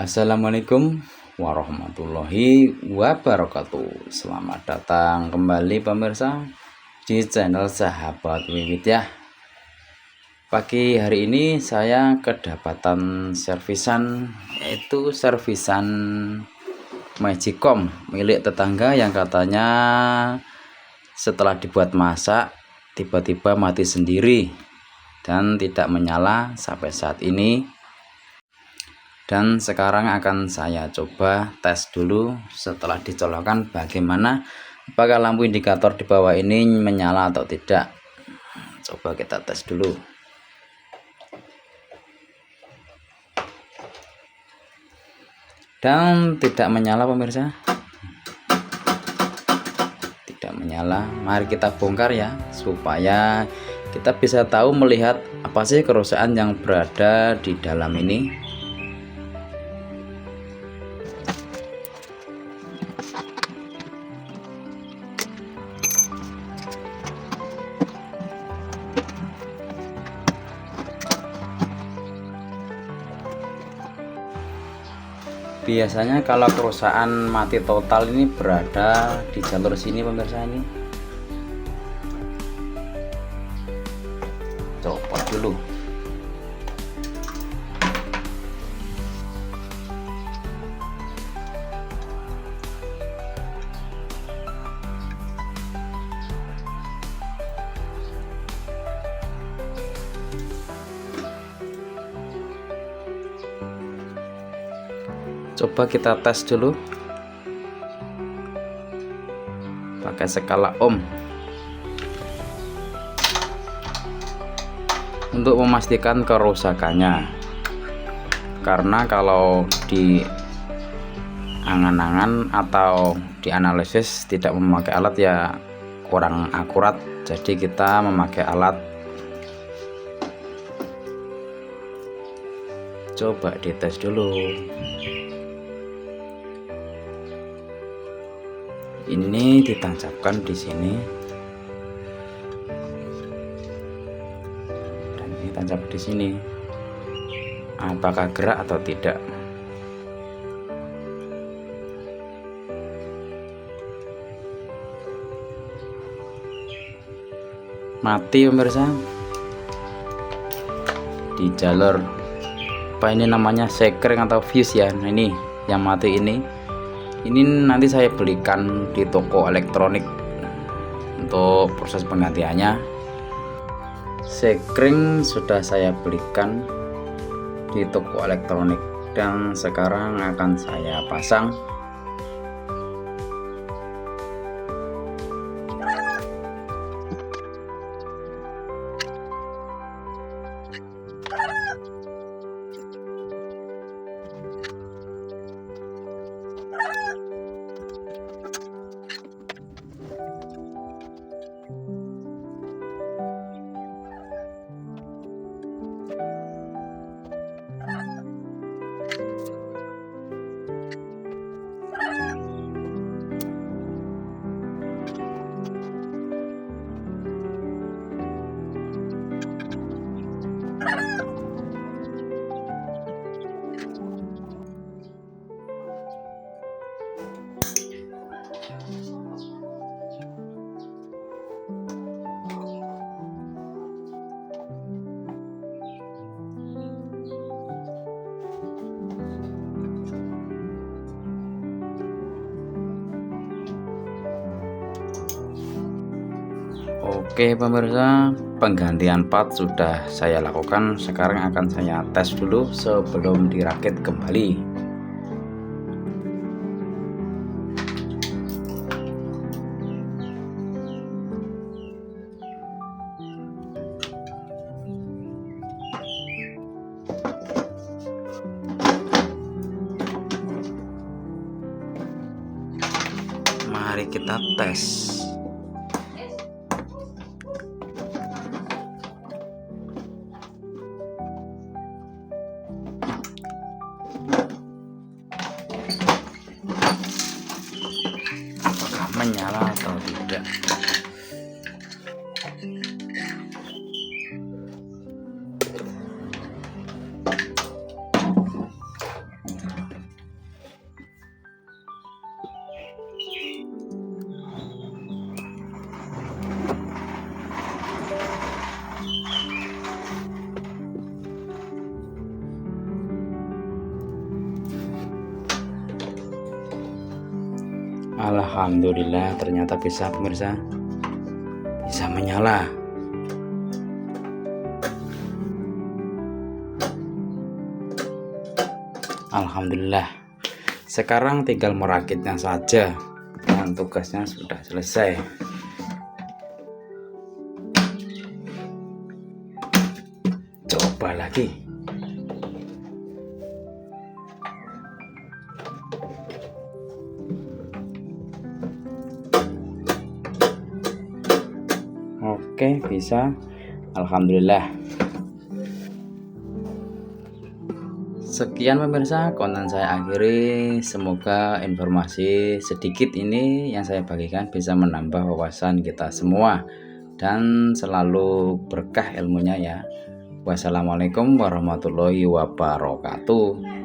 Assalamualaikum warahmatullahi wabarakatuh. Selamat datang kembali pemirsa di channel Sahabat Wiwit ya. Pagi hari ini saya kedapatan servisan, yaitu servisan Magicom milik tetangga yang katanya setelah dibuat masak tiba-tiba mati sendiri dan tidak menyala sampai saat ini. Dan sekarang akan saya coba tes dulu setelah dicolokkan bagaimana, apakah lampu indikator di bawah ini menyala atau tidak. Coba kita tes dulu. Dan tidak menyala pemirsa, tidak menyala. Mari kita bongkar ya, supaya kita bisa tahu melihat apa sih kerusakan yang berada di dalam ini. Biasanya kalau kerusakan mati total ini berada di jalur sini pemirsa ini. Copot dulu. Coba kita tes dulu pakai skala ohm untuk memastikan kerusakannya, karena kalau di angan-angan atau dianalisis tidak memakai alat ya kurang akurat, jadi kita memakai alat. Coba dites dulu. Ini ditancapkan di sini dan ini tancap di sini. Apakah gerak atau tidak? Mati pemirsa di jalur apa ini namanya, sekring atau fuse ya. Nah, ini yang mati ini nanti saya belikan di toko elektronik untuk proses penggantiannya. Sekring sudah saya belikan di toko elektronik dan sekarang akan saya pasang. Oke pemirsa, penggantian part sudah saya lakukan. Sekarang akan saya tes dulu sebelum dirakit kembali. Mari kita tes. apakah menyala atau tidak. Alhamdulillah, ternyata bisa pemirsa, bisa menyala. Alhamdulillah, sekarang tinggal merakitnya saja dan tugasnya sudah selesai. Coba lagi. Oke, bisa. Alhamdulillah. Sekian pemirsa, konten saya akhiri. Semoga informasi sedikit ini yang saya bagikan bisa menambah wawasan kita semua dan selalu berkah ilmunya ya. Wassalamualaikum warahmatullahi wabarakatuh.